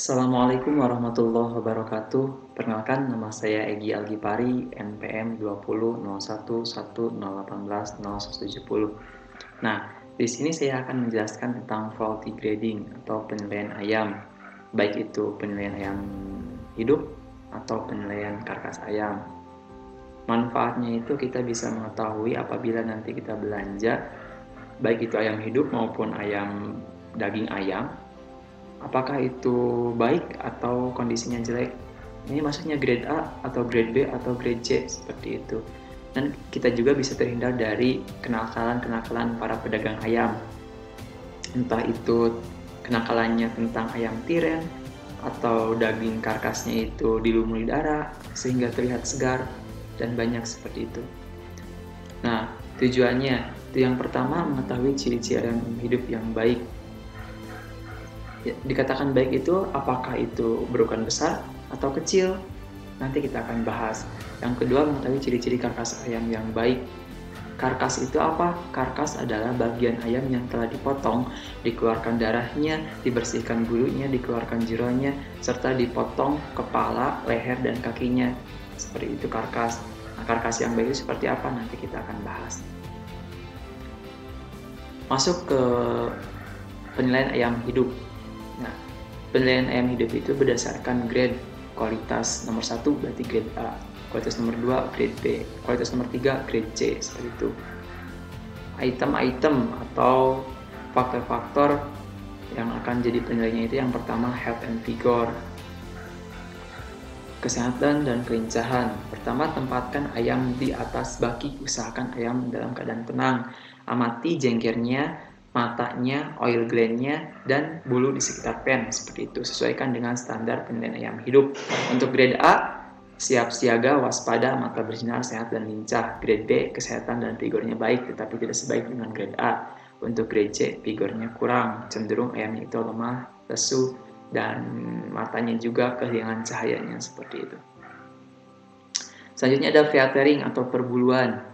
Assalamualaikum warahmatullahi wabarakatuh. Perkenalkan, nama saya Egi Algipari, NPM 20.01.1018.0170. Nah, di sini saya akan menjelaskan tentang faulty grading atau penilaian ayam, baik itu penilaian ayam hidup atau penilaian karkas ayam. Manfaatnya itu kita bisa mengetahui apabila nanti kita belanja, baik itu ayam hidup maupun daging ayam, apakah itu baik atau kondisinya jelek. Ini maksudnya grade A atau grade B atau grade C, seperti itu. Dan kita juga bisa terhindar dari kenakalan-kenakalan para pedagang ayam, entah itu kenakalannya tentang ayam tiren atau daging karkasnya itu dilumuri darah sehingga terlihat segar, dan banyak seperti itu. Nah, tujuannya itu yang pertama, mengetahui ciri-ciri ayam hidup yang baik. Ya, dikatakan baik itu apakah itu berukuran besar atau kecil, nanti kita akan bahas. Yang kedua, mengetahui ciri-ciri karkas ayam yang baik. Karkas itu apa? Karkas adalah bagian ayam yang telah dipotong, dikeluarkan darahnya, dibersihkan bulunya, dikeluarkan jeroannya, serta dipotong kepala, leher, dan kakinya. Seperti itu karkas. Nah, karkas yang baik itu seperti apa? Nanti kita akan bahas. Masuk ke penilaian ayam hidup. Nah, penilaian ayam hidup itu berdasarkan grade. Kualitas nomor 1 berarti grade A, kualitas nomor 2 grade B, kualitas nomor 3 grade C, seperti itu. Item-item atau faktor-faktor yang akan jadi penilaiannya itu yang pertama health and vigor, kesehatan dan kelincahan. Pertama, tempatkan ayam di atas baki, usahakan ayam dalam keadaan tenang. Amati jengkernya, matanya, oil glandnya, dan bulu di sekitar pen, seperti itu. Sesuaikan dengan standar penilaian ayam hidup. Untuk grade A, siap siaga, waspada, mata bersinar, sehat dan lincah. Grade B, kesehatan dan vigornya baik, tetapi tidak sebaik dengan grade A. Untuk grade C, vigornya kurang, cenderung ayamnya itu lemah, lesu, dan matanya juga kehilangan cahayanya, seperti itu. Selanjutnya ada feathering atau perbuluan.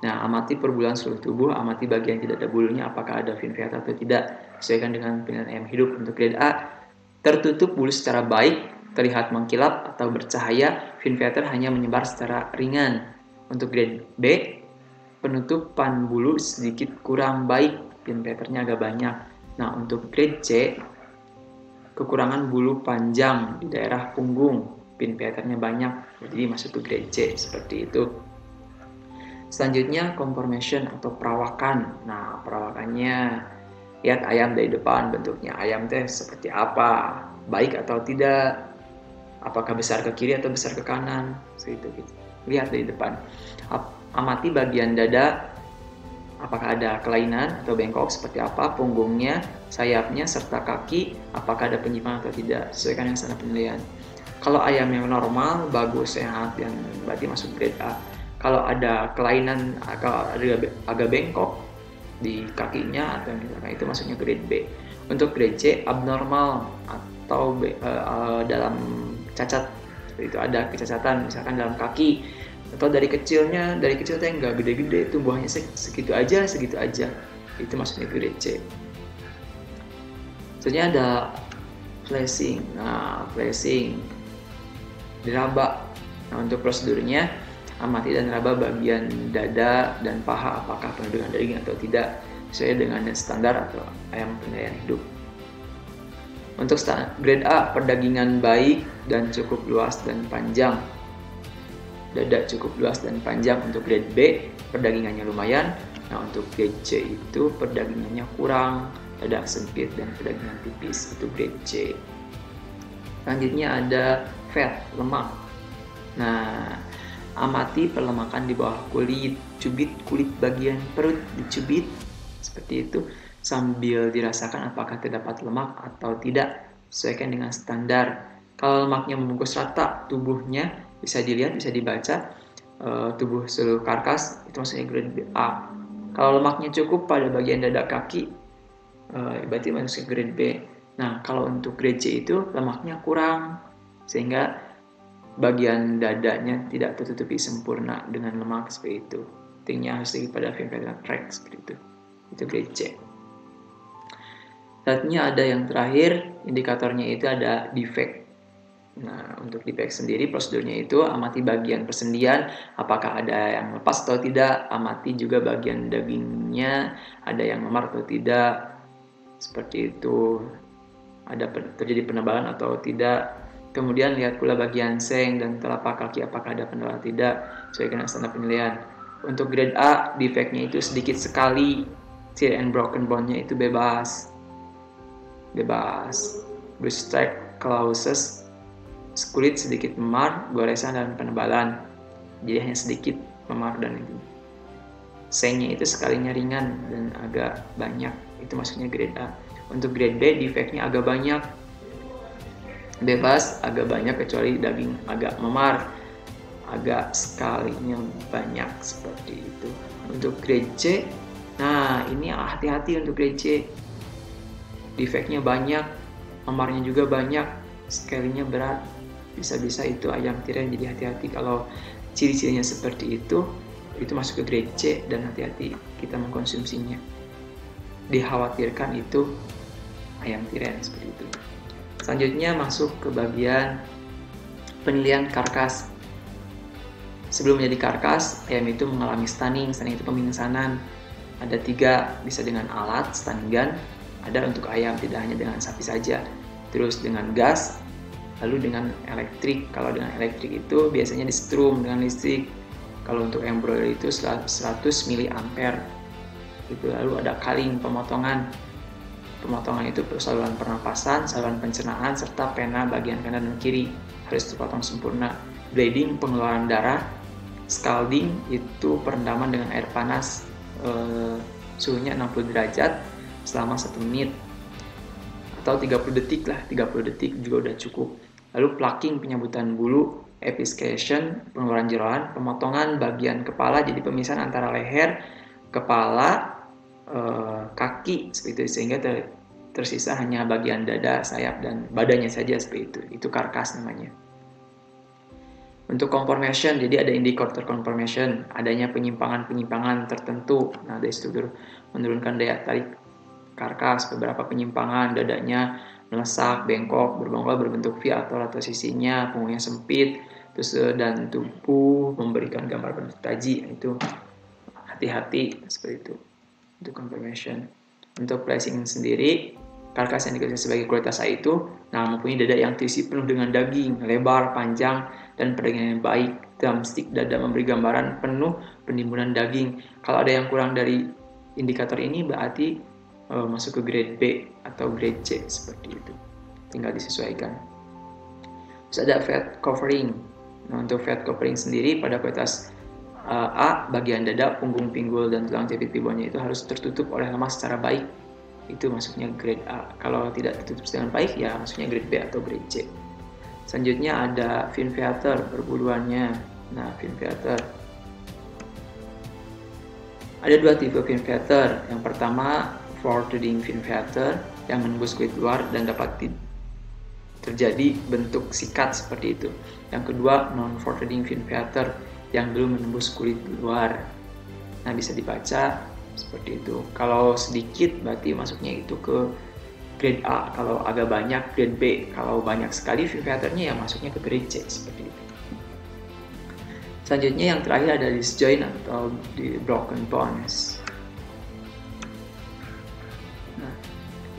Nah, amati perbuluan seluruh tubuh, amati bagian tidak ada bulunya, apakah ada fin feather atau tidak. Sesuaikan dengan penilaian ayam hidup. Untuk grade A, tertutup bulu secara baik, terlihat mengkilap atau bercahaya, fin feather hanya menyebar secara ringan. Untuk grade B, penutupan bulu sedikit kurang baik, fin feathernya agak banyak. Nah, untuk grade C, kekurangan bulu panjang di daerah punggung, pin feathernya banyak, jadi masuk ke grade C, seperti itu. Selanjutnya conformation atau perawakan. Nah, perawakannya, lihat ayam dari depan, bentuknya ayam teh seperti apa, baik atau tidak, apakah besar ke kiri atau besar ke kanan, seperti itu. Lihat dari depan. Amati bagian dada, apakah ada kelainan atau bengkok seperti apa, punggungnya, sayapnya, serta kaki, apakah ada penyimpangan atau tidak. Sesuaikan dengan standar penilaian. Kalau ayam yang normal, bagus, sehat, dan berarti masuk grade A. Kalau ada kelainan agak bengkok di kakinya atau itu masuknya grade B. Untuk grade C, abnormal atau dalam cacat, itu ada kecacatan misalkan dalam kaki, atau dari kecil teh nggak gede-gede, tumbuhannya segitu aja, itu masuknya grade C. Selanjutnya ada flashing. Nah, flashing diraba. Nah, untuk prosedurnya, amati dan raba bagian dada dan paha, apakah penuh dengan daging atau tidak, sesuai dengan standar atau ayam penilaian hidup. Untuk grade A, perdagingan baik dan cukup luas dan panjang. Dada cukup luas dan panjang. Untuk grade B, perdagingannya lumayan. Nah, untuk grade C itu perdagingannya kurang, dada sempit dan perdagingan tipis, itu grade C. Selanjutnya ada fat, lemak. Nah, amati perlemakan di bawah kulit, cubit kulit bagian perut dicubit, seperti itu, sambil dirasakan apakah terdapat lemak atau tidak, sesuaikan dengan standar. Kalau lemaknya membungkus rata tubuhnya, bisa dilihat, bisa dibaca, tubuh seluruh karkas, itu maksudnya grade A. Kalau lemaknya cukup pada bagian dada kaki, berarti masuk grade B. Nah, kalau untuk grade C itu lemaknya kurang, sehingga bagian dadanya tidak tertutupi sempurna dengan lemak, seperti itu. Tingginya harus tinggi pada fin feather track, seperti itu. Itu grade C. Selanjutnya ada yang terakhir, indikatornya itu ada defect. Nah, untuk defect sendiri prosedurnya itu amati bagian persendian, apakah ada yang lepas atau tidak, amati juga bagian dagingnya, ada yang memar atau tidak, seperti itu, ada terjadi penebalan atau tidak. Kemudian lihat pula bagian seng dan telapak kaki apakah ada penebalan atau tidak, sesuai dengan standar penilaian. Untuk grade A, defectnya itu sedikit sekali, tear and broken bone-nya itu bebas. Blue stripe clauses, kulit sedikit memar, goresan dan penebalan, jadi hanya sedikit memar dan itu. Sengnya itu sekalinya ringan dan agak banyak, itu maksudnya grade A. Untuk grade B, defectnya agak banyak, bebas, agak banyak kecuali daging agak memar, agak sekalinya banyak, seperti itu. Untuk grade C, nah ini hati-hati untuk grade C, defectnya banyak, memarnya juga banyak, sekalinya berat, bisa-bisa itu ayam tirai. Jadi hati-hati kalau ciri-cirinya seperti itu masuk ke grade C dan hati-hati kita mengkonsumsinya. Dikhawatirkan itu ayam tirai seperti itu. Selanjutnya masuk ke bagian penilaian karkas. Sebelum menjadi karkas, ayam itu mengalami stunning itu pemingsanan. Ada 3, bisa dengan alat, stun gun, ada untuk ayam, tidak hanya dengan sapi saja. Terus dengan gas, lalu dengan elektrik. Kalau dengan elektrik itu biasanya di strum dengan listrik. Kalau untuk yang broiler itu 100 mA. Itu lalu ada culling, pemotongan. Pemotongan itu saluran pernapasan, saluran pencernaan, serta pena bagian kanan dan kiri harus terpotong sempurna. Bleeding, pengeluaran darah. Scalding itu perendaman dengan air panas, suhunya 60 derajat selama 1 menit atau 30 detik lah, 30 detik juga udah cukup. Lalu plucking, penyambutan bulu. Episcation, pengeluaran jeroan. Pemotongan bagian kepala, jadi pemisahan antara leher, kepala, kaki seperti itu, sehingga tersisa hanya bagian dada, sayap, dan badannya saja seperti itu karkas namanya. Untuk conformation, jadi ada indikator conformation, adanya penyimpangan tertentu. Nah, dari struktur menurunkan daya tarik karkas, beberapa penyimpangan, dadanya melesak, bengkok, berbongkol, berbentuk V atau rata sisinya, punggungnya sempit, terus dan tubuh memberikan gambar bentuk taji. Itu hati-hati seperti itu untuk conformation. Untuk placing sendiri, karkas yang dikasih sebagai kualitas A itu mempunyai dada yang terisi penuh dengan daging, lebar, panjang, dan perdagangan yang baik. Drumstick dada memberi gambaran penuh penimbunan daging. Kalau ada yang kurang dari indikator ini berarti masuk ke grade B atau grade C seperti itu. Tinggal disesuaikan. Terus ada fat covering. Nah, untuk fat covering sendiri pada kualitas A, bagian dada, punggung, pinggul, dan tulang jepit pibonnya itu harus tertutup oleh lemak secara baik. Itu masuknya grade A. Kalau tidak tertutup dengan baik, ya masuknya grade B atau grade C. Selanjutnya ada fin theater, perbuluannya. Nah, fin theater. Ada 2 tipe fin theater. Yang pertama, protruding fin theater yang menembus kulit luar dan dapat terjadi bentuk sikat seperti itu. Yang kedua, non-protruding fin theater yang belum menembus kulit luar. Nah, bisa dibaca seperti itu. Kalau sedikit berarti masuknya itu ke grade A. Kalau agak banyak grade B. Kalau banyak sekali fin theaternya ya masuknya ke grade C seperti itu. Selanjutnya yang terakhir ada disjoint atau di broken bones. Nah,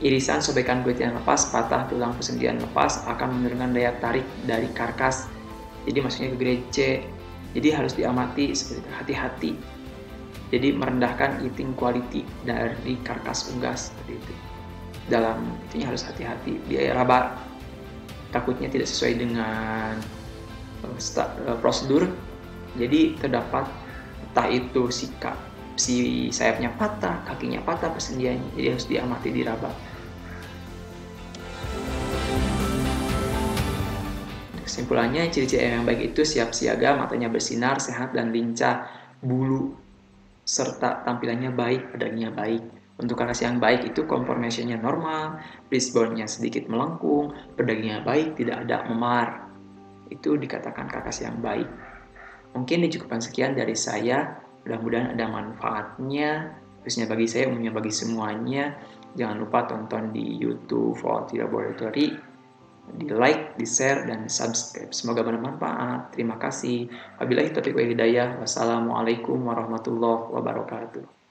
irisan, sobekan kulit yang lepas, patah tulang persendian lepas akan menurunkan daya tarik dari karkas. Jadi masuknya ke grade C. Jadi harus diamati seperti itu, hati-hati. Jadi merendahkan eating quality dari karkas unggas seperti itu. Dalam itunya harus hati-hati. Dia raba takutnya tidak sesuai dengan prosedur. Jadi terdapat entah itu si sayapnya patah, kakinya patah, persendiannya. Jadi harus diamati, diraba. Kesimpulannya, ciri-ciri ayam yang baik itu siap siaga, matanya bersinar, sehat dan lincah, bulu serta tampilannya baik, dagingnya baik. Untuk karkas yang baik itu conformation-nya normal, breastbone-nya sedikit melengkung, pedagingnya baik, tidak ada memar. Itu dikatakan karkas yang baik. Mungkin dicukupkan sekian dari saya, mudah-mudahan ada manfaatnya. khususnya bagi saya, umumnya bagi semuanya. Jangan lupa tonton di YouTube Faulty Laboratory, di like, di share, dan subscribe. Semoga bermanfaat. Terima kasih. Wabillahi taufiq wal hidayah. Wassalamualaikum warahmatullahi wabarakatuh.